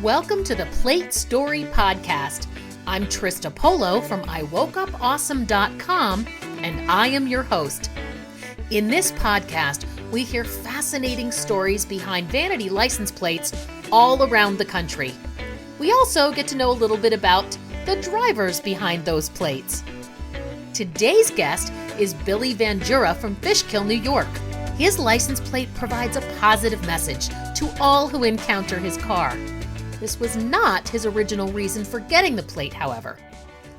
Welcome to the Plate Story Podcast. I'm Trista Polo from iwokeupawesome.com, and I am your host. In this podcast, we hear fascinating stories behind vanity license plates all around the country. We also get to know a little bit about the drivers behind those plates. Today's guest is Billy Van Jura from Fishkill, New York. His license plate provides a positive message to all who encounter his car. This was not his original reason for getting the plate, however.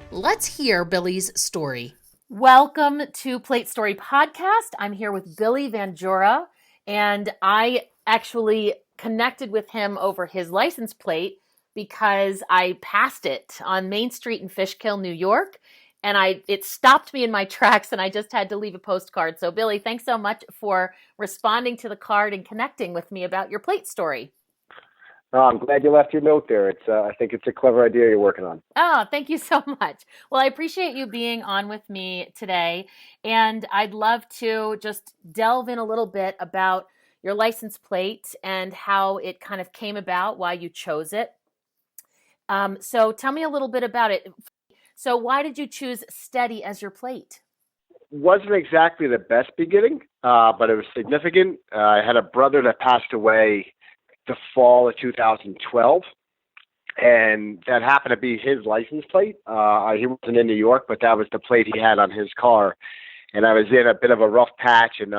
Let's hear Billy's story. Welcome to Plate Story Podcast. I'm here with Billy Van Jura, and I actually connected with him over his license plate because I passed it on Main Street in Fishkill, New York, and it stopped me in my tracks, and I just had to leave a postcard. So, Billy, thanks so much for responding to the card and connecting with me about your plate story. I'm glad you left your note there. I think it's a clever idea you're working on. Oh, thank you so much. Well, I appreciate you being on with me today. And I'd love to just delve in a little bit about your license plate and how it kind of came about, why you chose it. So tell me a little bit about it. So why did you choose Steady as your plate? Wasn't exactly the best beginning, but it was significant. I had a brother that passed away the fall of 2012, and that happened to be his license plate. He wasn't in New York, but that was the plate he had on his car, and I was in a bit of a rough patch, and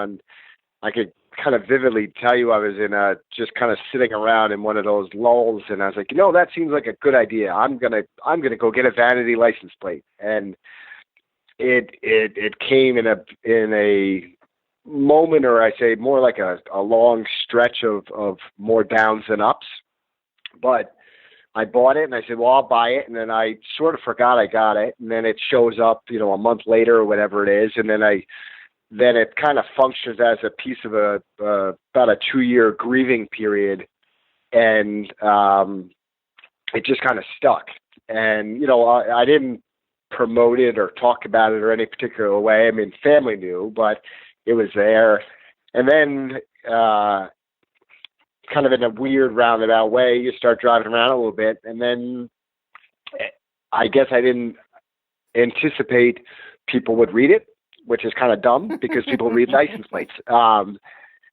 I could kind of vividly tell you I was just kind of sitting around in one of those lulls, and I was like, that seems like a good idea. I'm gonna go get a vanity license plate, and it came in a moment, or I say more like a long stretch of more downs than ups. But I bought it and I said, well, I'll buy it. And then I sort of forgot I got it. And then it shows up, a month later or whatever it is. And then it kind of functions as a piece of about a 2-year grieving period. And it just kind of stuck. And, I didn't promote it or talk about it or any particular way. I mean, family knew, but it was there. And then kind of in a weird roundabout way, you start driving around a little bit. And then I guess I didn't anticipate people would read it, which is kind of dumb because people read license plates. And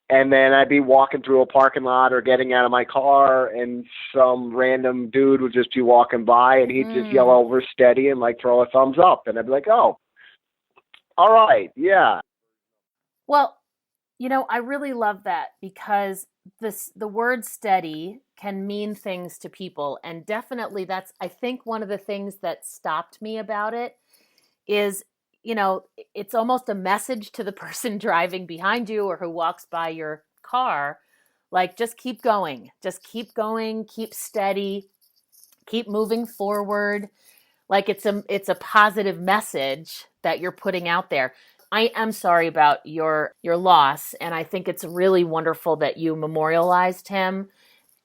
then I'd be walking through a parking lot or getting out of my car, and some random dude would just be walking by, and he'd just yell over Steady and throw a thumbs up. And I'd be like, oh, all right, yeah. Well, I really love that because the word steady can mean things to people. And definitely that's, I think, one of the things that stopped me about it is, it's almost a message to the person driving behind you or who walks by your car. Like, just keep going, keep steady, keep moving forward. Like it's a positive message that you're putting out there. I am sorry about your loss, and I think it's really wonderful that you memorialized him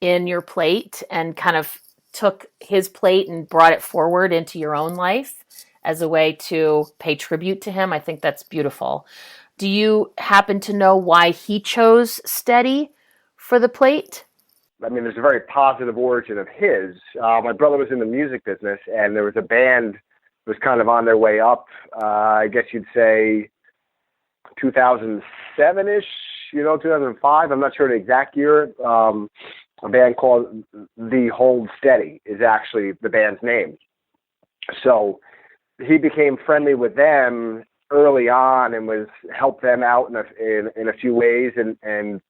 in your plate and kind of took his plate and brought it forward into your own life as a way to pay tribute to him. I think that's beautiful. Do you happen to know why he chose Steady for the plate? I mean, there's a very positive origin of his. My brother was in the music business, and there was a band that was kind of on their way up. I guess you'd say 2007-ish, 2005. I'm not sure the exact year. A band called The Hold Steady is actually the band's name. So he became friendly with them early on and helped them out in a few ways. And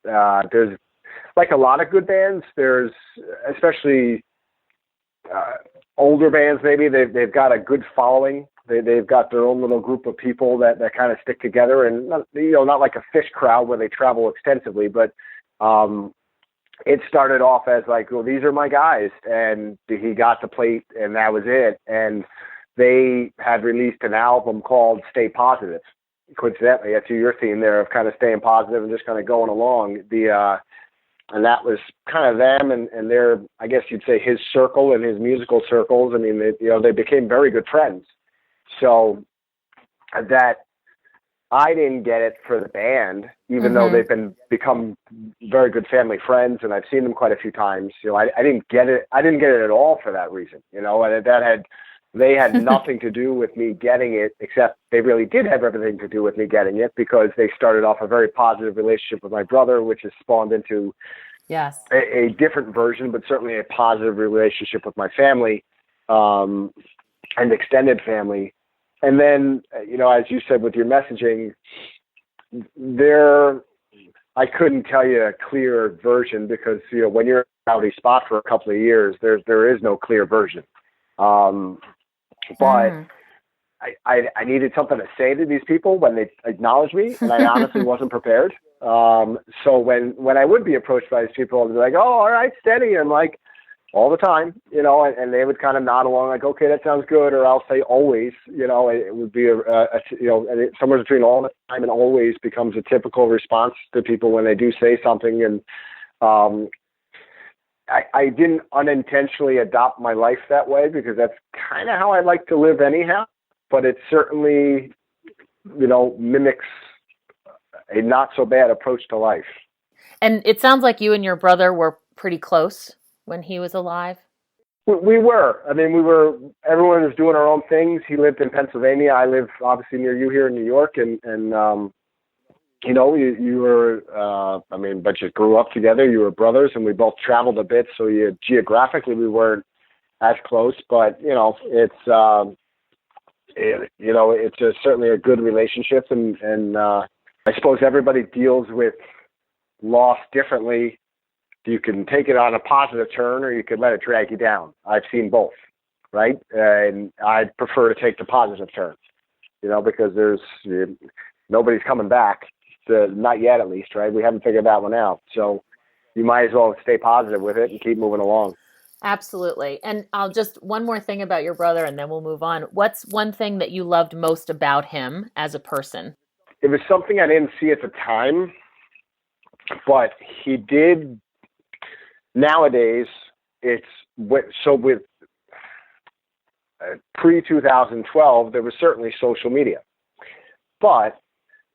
there's, like a lot of good bands, there's especially older bands. Maybe they've got a good following. They've got their own little group of people that kind of stick together, and not like a Fish crowd where they travel extensively, but it started off as like, well, these are my guys, and he got the plate, and that was it. And they had released an album called Stay Positive. Coincidentally, that's your theme there of kind of staying positive and just kind of going along. And that was kind of them and their, I guess you'd say, his circle and his musical circles. I mean, they became very good friends. So that I didn't get it for the band, even though they've become very good family friends, and I've seen them quite a few times. I didn't get it. I didn't get it at all for that reason. And they had nothing to do with me getting it, except they really did have everything to do with me getting it, because they started off a very positive relationship with my brother, which has spawned into a different version, but certainly a positive relationship with my family, and extended family. And then, as you said with your messaging, I couldn't tell you a clear version, because, when you're in a rowdy spot for a couple of years, there is no clear version. But I needed something to say to these people when they acknowledged me, and I honestly wasn't prepared. So when I would be approached by these people, they'd be like, "Oh, all right, steady." And I'm like, all the time, and they would kind of nod along like, "Okay, that sounds good," or I'll say always. It would be somewhere between all the time and always becomes a typical response to people when they do say something. And I didn't unintentionally adopt my life that way, because that's kind of how I like to live anyhow. But it certainly, mimics a not so bad approach to life. And it sounds like you and your brother were pretty close when he was alive. We were. I mean, everyone was doing our own things. He lived in Pennsylvania. I live obviously near you here in New York. And you were, but you grew up together. You were brothers, and we both traveled a bit. So geographically, we weren't as close, but, it's certainly a good relationship. And I suppose everybody deals with loss differently. You can take it on a positive turn, or you could let it drag you down. I've seen both, right? And I prefer to take the positive turn, because nobody's coming back, not yet at least, right? We haven't figured that one out. So you might as well stay positive with it and keep moving along. Absolutely. And I'll just one more thing about your brother, and then we'll move on. What's one thing that you loved most about him as a person? It was something I didn't see at the time, but he did. Nowadays, with pre-2012, there was certainly social media, but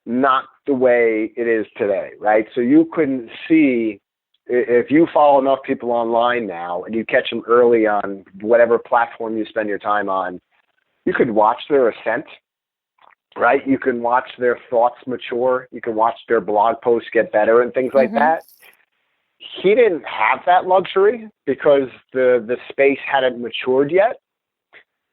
not the way it is today, right? So you couldn't see, if you follow enough people online now and you catch them early on whatever platform you spend your time on, you could watch their ascent, right? You can watch their thoughts mature. You can watch their blog posts get better and things like that. He didn't have that luxury because the space hadn't matured yet,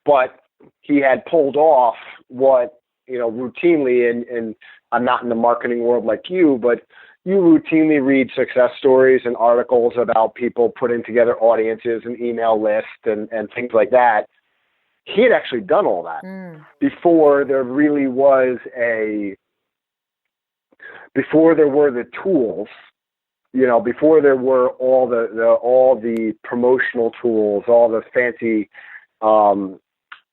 but he had pulled off what, routinely, and I'm not in the marketing world like you, but you routinely read success stories and articles about people putting together audiences and email lists and things like that. He had actually done all that before there really was before there were the tools. Before there were all the promotional tools, all the fancy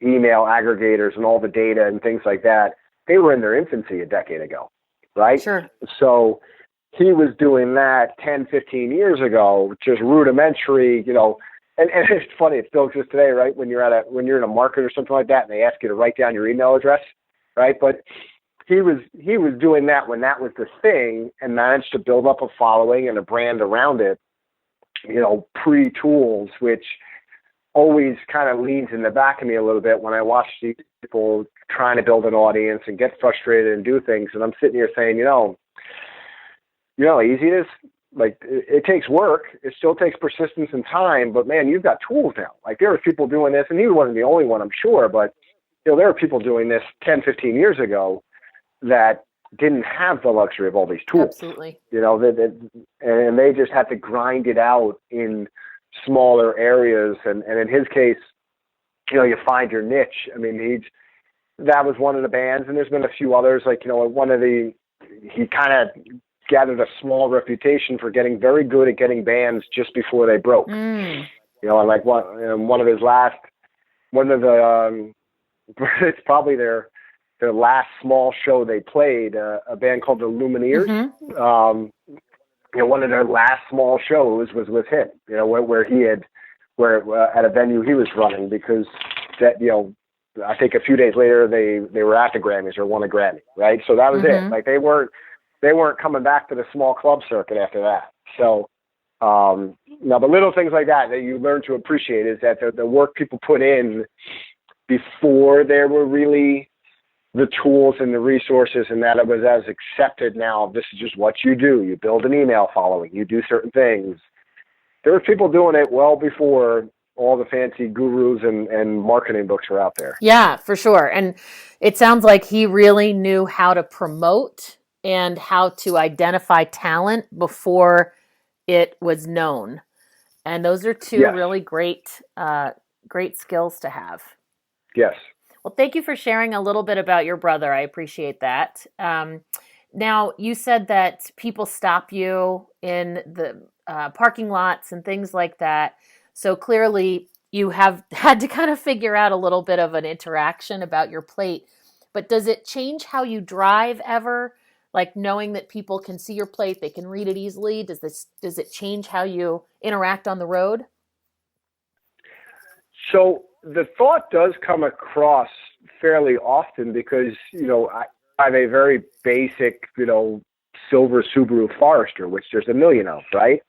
email aggregators and all the data and things like that, they were in their infancy a decade ago, right? Sure. So he was doing that 10, 15 years ago, just rudimentary, and it's funny, it still exists today, right? When you're in a market or something like that, and they ask you to write down your email address, right? But he was doing that when that was the thing, and managed to build up a following and a brand around it, pre-tools, which always kind of leans in the back of me a little bit when I watch these people trying to build an audience and get frustrated and do things. And I'm sitting here saying, how easy it is? Like, it takes work. It still takes persistence and time, but man, you've got tools now. Like, there are people doing this, and he wasn't the only one, I'm sure, but there are people doing this 10, 15 years ago that didn't have the luxury of all these tools. Absolutely. And they just had to grind it out in smaller areas. And in his case, you find your niche. I mean, that was one of the bands, and there's been a few others. Like, he kind of gathered a small reputation for getting very good at getting bands just before they broke. And like one of the, it's probably their last small show they played, a band called the Lumineers. One of their last small shows was with him, where at a venue he was running, because that, I think a few days later they were at the Grammys or won a Grammy, right? So that was it. Like they weren't coming back to the small club circuit after that. So now the little things like that you learn to appreciate is that the work people put in before there were really the tools and the resources, and that it was as accepted. Now this is just what you do. You build an email following, you do certain things. There were people doing it well before all the fancy gurus and marketing books were out there. Yeah, for sure. And it sounds like he really knew how to promote and how to identify talent before it was known. And those are two really great skills to have. Yes. Well, thank you for sharing a little bit about your brother. I appreciate that. Now, you said that people stop you in the parking lots and things like that. So clearly you have had to kind of figure out a little bit of an interaction about your plate. But does it change how you drive ever? Like knowing that people can see your plate, they can read it easily. Does it change how you interact on the road? So the thought does come across fairly often because, I have a very basic, silver Subaru Forester, which there's a million of, right?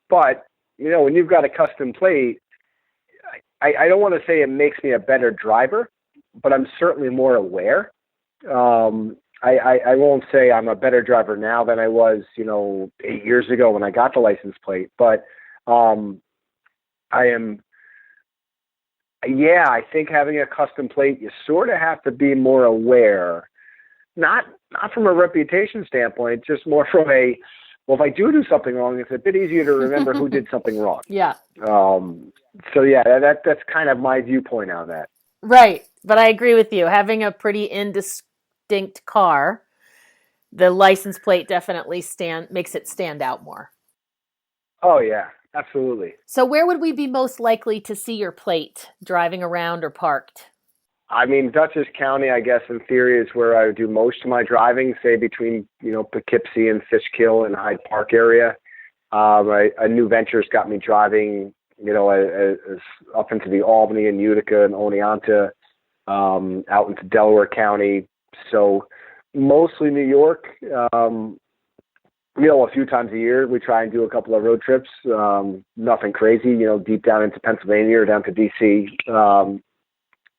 But, when you've got a custom plate, I don't want to say it makes me a better driver, but I'm certainly more aware. I won't say I'm a better driver now than I was, 8 years ago when I got the license plate, but I think having a custom plate, you sort of have to be more aware, not from a reputation standpoint, just more from if I do something wrong, it's a bit easier to remember who did something wrong. Yeah. That's kind of my viewpoint on that. Right. But I agree with you. Having a pretty indistinct car, the license plate definitely makes it stand out more. Oh, yeah. Absolutely. So where would we be most likely to see your plate, driving around or parked? I mean, Dutchess County, I guess, in theory, is where I do most of my driving, say between, Poughkeepsie and Fishkill and Hyde Park area. A new venture's got me driving, up into the Albany and Utica and Oneonta, out into Delaware County. So mostly New York. A few times a year, we try and do a couple of road trips. Nothing crazy, deep down into Pennsylvania or down to DC.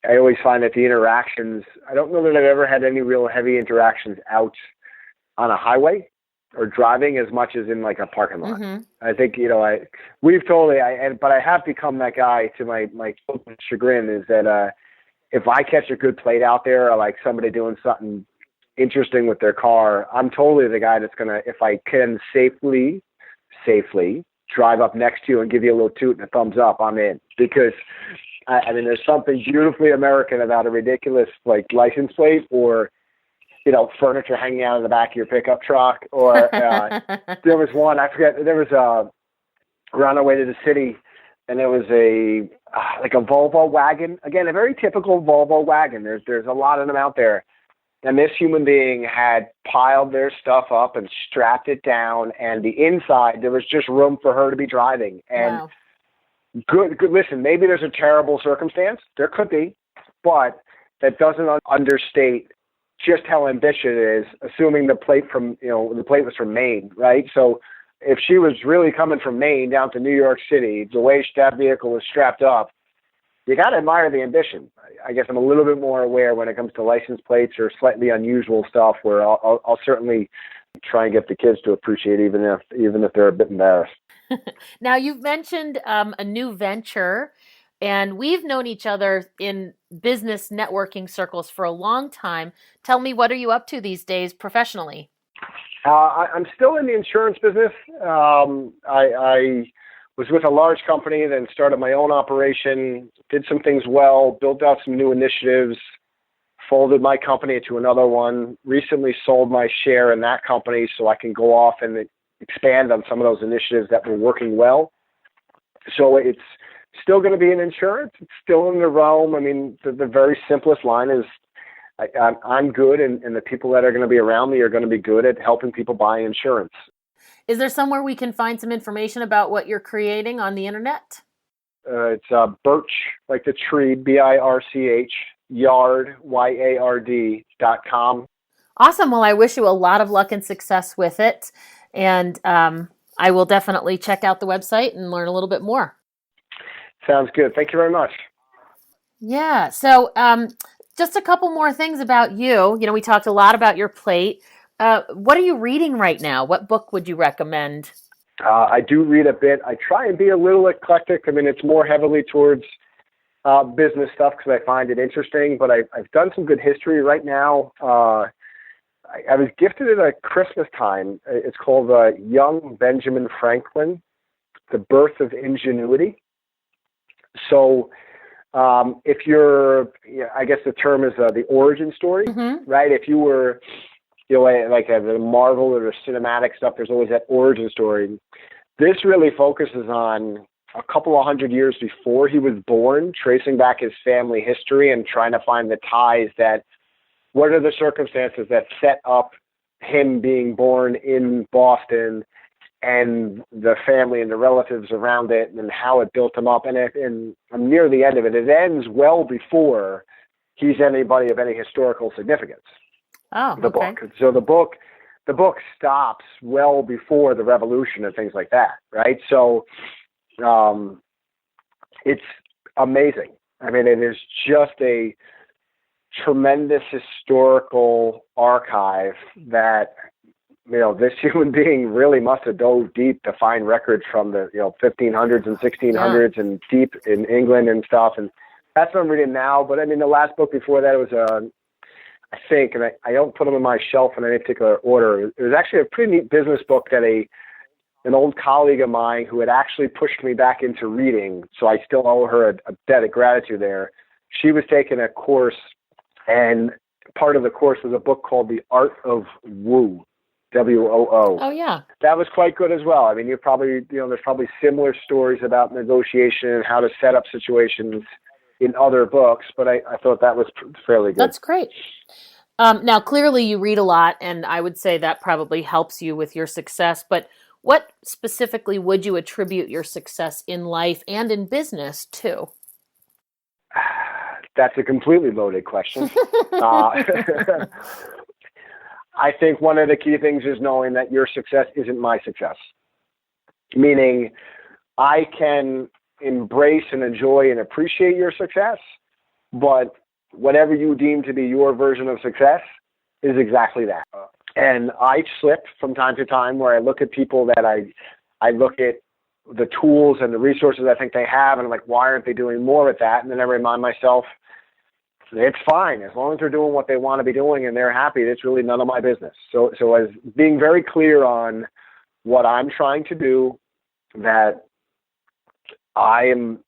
I always find that the interactions, I don't know that I've ever had any real heavy interactions out on a highway or driving as much as in like a parking lot. Mm-hmm. I think, but I have become that guy to my chagrin is that if I catch a good plate out there or like somebody doing something interesting with their car, I'm totally the guy that's going to, if I can safely drive up next to you and give you a little toot and a thumbs up, I'm in. Because, there's something beautifully American about a ridiculous, license plate or, furniture hanging out in the back of your pickup truck. Or there was one, I forget, there was around our way to the city, and there was a Volvo wagon. Again, a very typical Volvo wagon. There's a lot of them out there. And this human being had piled their stuff up and strapped it down, and the inside, there was just room for her to be driving. And wow. Good. Listen, maybe there's a terrible circumstance. There could be, but that doesn't understate just how ambitious it is, assuming the plate was from Maine, right? So if she was really coming from Maine down to New York City, the way that vehicle was strapped up, you got to admire the ambition. I guess I'm a little bit more aware when it comes to license plates or slightly unusual stuff where I'll certainly try and get the kids to appreciate even if they're a bit embarrassed. Now, you've mentioned a new venture, and we've known each other in business networking circles for a long time. Tell me, what are you up to these days professionally? I'm still in the insurance business. I was with a large company, then started my own operation, did some things well, built out some new initiatives, folded my company into another one, recently sold my share in that company so I can go off and expand on some of those initiatives that were working well. So it's still going to be in insurance. It's still in the realm. The very simplest line is I'm good, and the people that are going to be around me are going to be good at helping people buy insurance. Is there somewhere we can find some information about what you're creating on the internet? It's Birch, like the tree, BIRCH, Yard, YARD.com. Awesome. Well, I wish you a lot of luck and success with it. And I will definitely check out the website and learn a little bit more. Sounds good. Thank you very much. Yeah. So just a couple more things about you. You know, we talked a lot about your plate. What are you reading right now? What book would you recommend? I do read a bit. I try and be a little eclectic. I mean, it's more heavily towards business stuff because I find it interesting, but I've done some good history right now. I was gifted it at Christmas time. It's called Young Benjamin Franklin, The Birth of Ingenuity. So if you're, I guess the term is the origin story, right? If you were, like the Marvel or the cinematic stuff, there's always that origin story. This really focuses on a couple of hundred years before he was born, tracing back his family history and trying to find the ties that, what are the circumstances that set up him being born in Boston and the family and the relatives around it and how it built him up. And I'm near the end of it. It ends well before he's anybody of any historical significance. Oh, the okay. book. So the book stops well before the revolution and things like that, right? So it's amazing. I mean, it is just a tremendous historical archive that, this human being really must have dove deep to find records from the, 1500s and 1600s and deep in England and stuff. And that's what I'm reading now. But I mean, the last book before that was, I think, and I don't put them on my shelf in any particular order. It was actually a pretty neat business book that an old colleague of mine who had actually pushed me back into reading, so I still owe her a debt of gratitude there. She was taking a course, and part of the course was a book called The Art of Woo, WOO. Oh, yeah. That was quite good as well. I mean, there's probably similar stories about negotiation and how to set up situations in other books, but I thought that was fairly good. That's great. Now, clearly you read a lot, and I would say that probably helps you with your success, but what specifically would you attribute your success in life and in business to? That's a completely loaded question. I think one of the key things is knowing that your success isn't my success. Meaning, I can embrace and enjoy and appreciate your success, but whatever you deem to be your version of success is exactly that. And I slip from time to time where I look at people that I look at the tools and the resources I think they have, and I'm like, why aren't they doing more with that? And then I remind myself, it's fine. As long as they're doing what they want to be doing and they're happy, it's really none of my business. So as being very clear on what I'm trying to do, that I am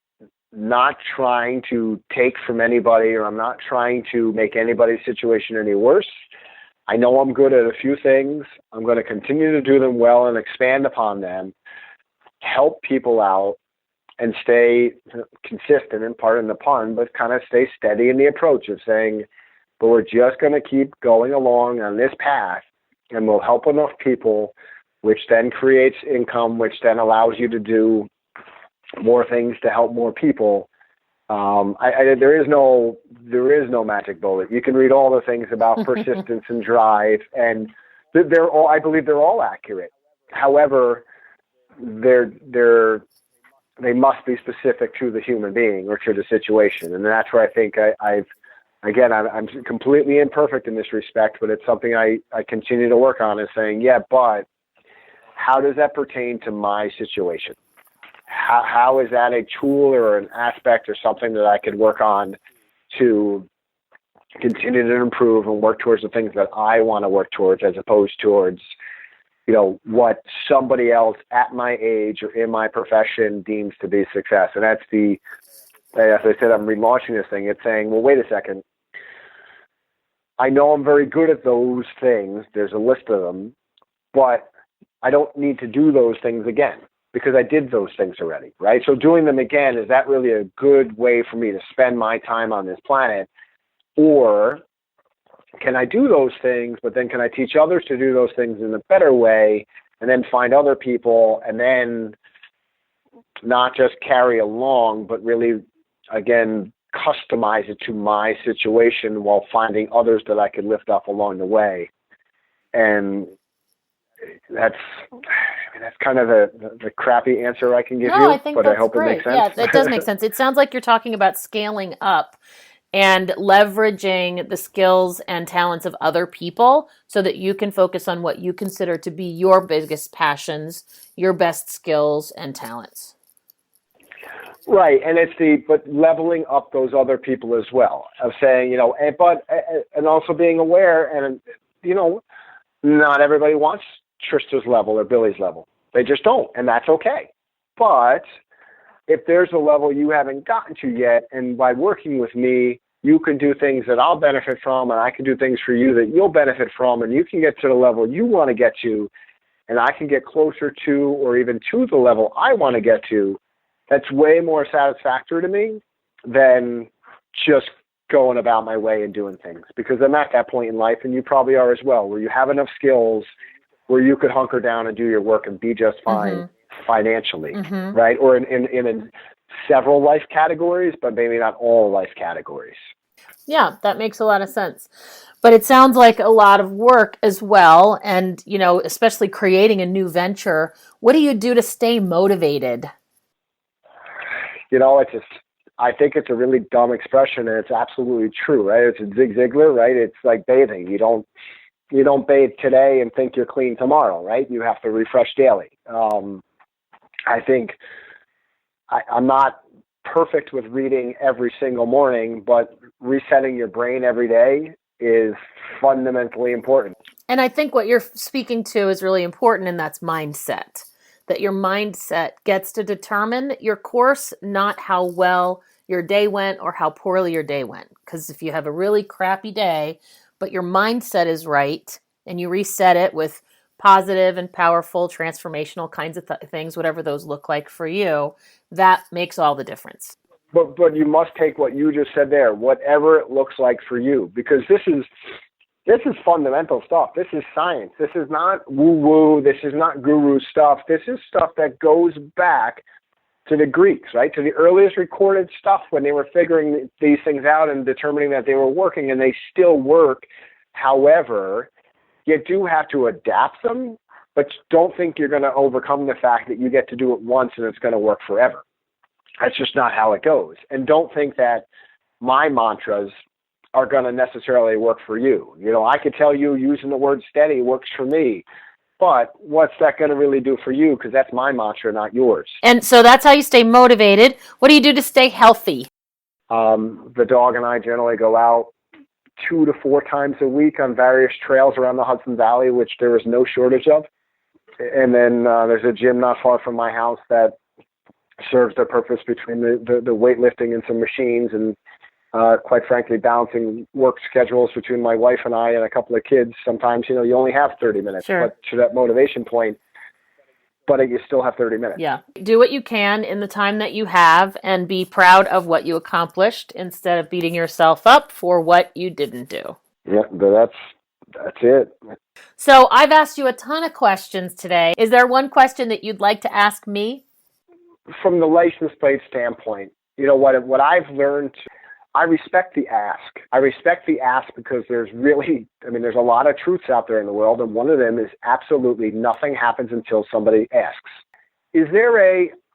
not trying to take from anybody, or I'm not trying to make anybody's situation any worse. I know I'm good at a few things. I'm going to continue to do them well and expand upon them, help people out, and stay consistent, and pardon the pun, but kind of stay steady in the approach of saying, but we're just going to keep going along on this path, and we'll help enough people, which then creates income, which then allows you to do more things to help more people. There is no magic bullet. You can read all the things about persistence and drive, and I believe they're all accurate. However, they must be specific to the human being or to the situation. And that's where I think I'm completely imperfect in this respect, but it's something I continue to work on, is saying, but how does that pertain to my situation? How is that a tool or an aspect or something that I could work on to continue to improve and work towards the things that I want to work towards, as opposed towards, what somebody else at my age or in my profession deems to be success. And that's as I said, I'm relaunching this thing. It's saying, well, wait a second. I know I'm very good at those things. There's a list of them, but I don't need to do those things again, because I did those things already, right? So doing them again, is that really a good way for me to spend my time on this planet? Or can I do those things, but then can I teach others to do those things in a better way, and then find other people, and then not just carry along, but really, again, customize it to my situation while finding others that I could lift up along the way. And that's kind of the crappy answer I can give you, I think but that's I hope great. it makes sense. Yeah, it does make sense. It sounds like you're talking about scaling up and leveraging the skills and talents of other people so that you can focus on what you consider to be your biggest passions, your best skills and talents. Right, and but leveling up those other people as well, of saying, and also being aware, and not everybody wants Trista's level or Billy's level. They just don't, and that's okay. But if there's a level you haven't gotten to yet, and by working with me, you can do things that I'll benefit from, and I can do things for you that you'll benefit from, and you can get to the level you want to get to, and I can get closer to or even to the level I want to get to, that's way more satisfactory to me than just going about my way and doing things. Because I'm at that point in life, and you probably are as well, where you have enough skills where you could hunker down and do your work and be just fine financially, right? Or in several life categories, but maybe not all life categories. Yeah, that makes a lot of sense. But it sounds like a lot of work as well. And, especially creating a new venture. What do you do to stay motivated? I think it's a really dumb expression, and it's absolutely true, right? It's a Zig Ziglar, right? It's like bathing. You don't bathe today and think you're clean tomorrow, right? You have to refresh daily. I think I'm not perfect with reading every single morning, but resetting your brain every day is fundamentally important. And I think what you're speaking to is really important, and that's mindset. That your mindset gets to determine your course, not how well your day went or how poorly your day went. Because if you have a really crappy day, but your mindset is right, and you reset it with positive and powerful transformational kinds of things, whatever those look like for you, that makes all the difference. But you must take what you just said there, whatever it looks like for you, because this is fundamental stuff. This is science. This is not woo-woo. This is not guru stuff. This is stuff that goes back to the Greeks, right? To the earliest recorded stuff when they were figuring these things out and determining that they were working, and they still work. However, you do have to adapt them, but don't think you're going to overcome the fact that you get to do it once and it's going to work forever. That's just not how it goes. And don't think that my mantras are going to necessarily work for you. I could tell you using the word steady works for me, but what's that going to really do for you? Because that's my mantra, not yours. And so that's how you stay motivated. What do you do to stay healthy? The dog and I generally go out 2 to 4 times a week on various trails around the Hudson Valley, which there is no shortage of. And then there's a gym not far from my house that serves the purpose between the weightlifting and some machines, and quite frankly, balancing work schedules between my wife and I and a couple of kids. Sometimes, you only have 30 minutes, sure. But to that motivation point, but you still have 30 minutes. Yeah. Do what you can in the time that you have and be proud of what you accomplished instead of beating yourself up for what you didn't do. Yeah, but that's it. So I've asked you a ton of questions today. Is there one question that you'd like to ask me? From the license plate standpoint, what I've learned, I respect the ask. I respect the ask because there's a lot of truths out there in the world, and one of them is absolutely nothing happens until somebody asks. Is there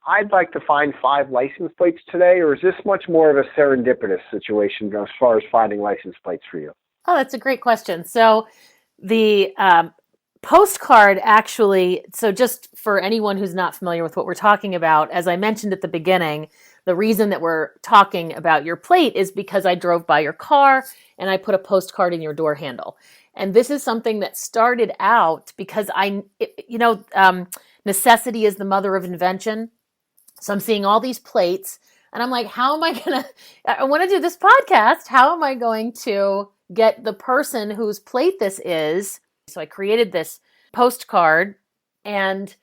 I'd like to find 5 license plates today, or is this much more of a serendipitous situation as far as finding license plates for you? Oh, that's a great question. So the postcard actually, so just for anyone who's not familiar with what we're talking about, as I mentioned at the beginning, the reason that we're talking about your plate is because I drove by your car and I put a postcard in your door handle. And this is something that started out because necessity is the mother of invention. So I'm seeing all these plates and I'm like, I want to do this podcast. How am I going to get the person whose plate this is? So I created this postcard and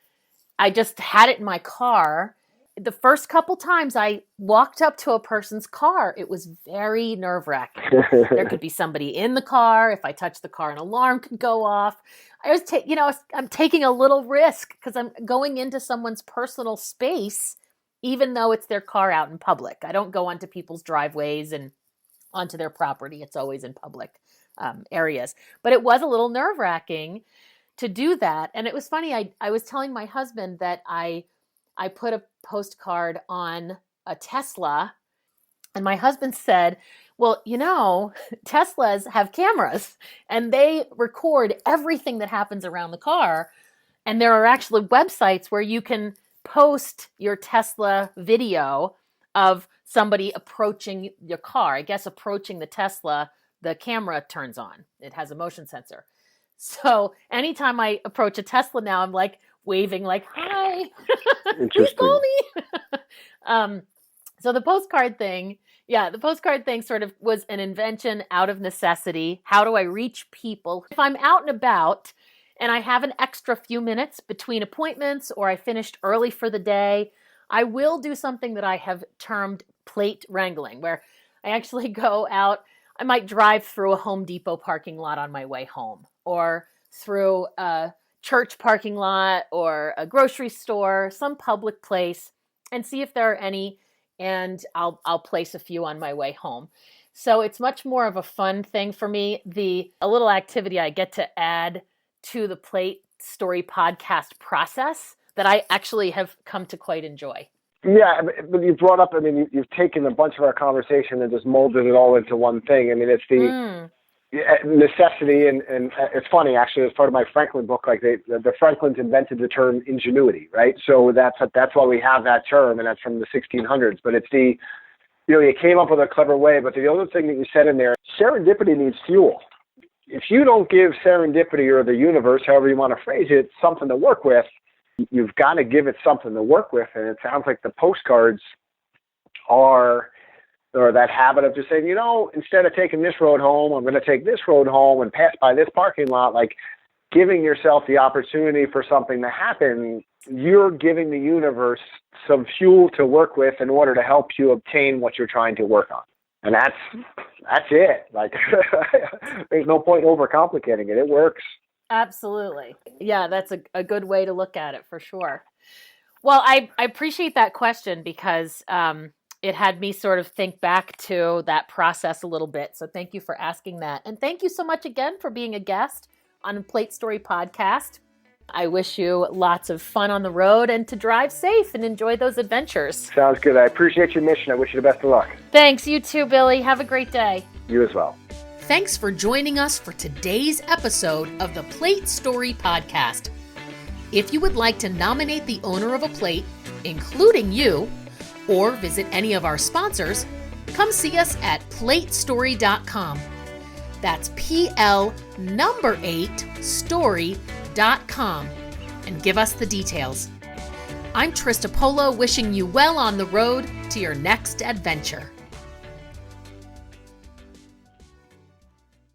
I just had it in my car. The first couple times I walked up to a person's car, it was very nerve-wracking. There could be somebody in the car. If I touched the car, an alarm could go off. I'm taking a little risk because I'm going into someone's personal space even though it's their car out in public. I don't go onto people's driveways and onto their property. It's always in public areas. But it was a little nerve-wracking to do that. And it was funny. I was telling my husband that I put a postcard on a Tesla, and my husband said, well, Teslas have cameras and they record everything that happens around the car. And there are actually websites where you can post your Tesla video of somebody approaching your car. I guess approaching the Tesla, the camera turns on. It has a motion sensor. So anytime I approach a Tesla now, I'm like waving like, hi, please call me. So the postcard thing sort of was an invention out of necessity. How do I reach people? If I'm out and about and I have an extra few minutes between appointments or I finished early for the day, I will do something that I have termed plate wrangling, where I actually go out. I might drive through a Home Depot parking lot on my way home, or through a church parking lot or a grocery store, some public place, and see if there are any, and I'll place a few on my way home. So it's much more of a fun thing for me. A little activity I get to add to the Plate Story podcast process that I actually have come to quite enjoy. Yeah, but you brought up, you've taken a bunch of our conversation and just molded it all into one thing. It's the necessity, and it's funny, actually, as part of my Franklin book, like the Franklins invented the term ingenuity, right? So that's why we have that term, and that's from the 1600s. But it's you came up with a clever way, but the other thing that you said in there, serendipity needs fuel. If you don't give serendipity or the universe, however you want to phrase it, something to work with, you've got to give it something to work with. And it sounds like the postcards are, or that habit of just saying, instead of taking this road home, I'm going to take this road home and pass by this parking lot, like giving yourself the opportunity for something to happen. You're giving the universe some fuel to work with in order to help you obtain what you're trying to work on. And that's it. Like, there's no point overcomplicating it. It works. Absolutely. Yeah, that's a good way to look at it for sure. Well, I appreciate that question because it had me sort of think back to that process a little bit. So thank you for asking that. And thank you so much again for being a guest on the Plate Story podcast. I wish you lots of fun on the road and to drive safe and enjoy those adventures. Sounds good. I appreciate your mission. I wish you the best of luck. Thanks. You too, Billy. Have a great day. You as well. Thanks for joining us for today's episode of the Plate Story podcast. If you would like to nominate the owner of a plate, including you, or visit any of our sponsors, come see us at platestory.com. That's PL8STORY.com and give us the details. I'm Trista Polo, wishing you well on the road to your next adventure.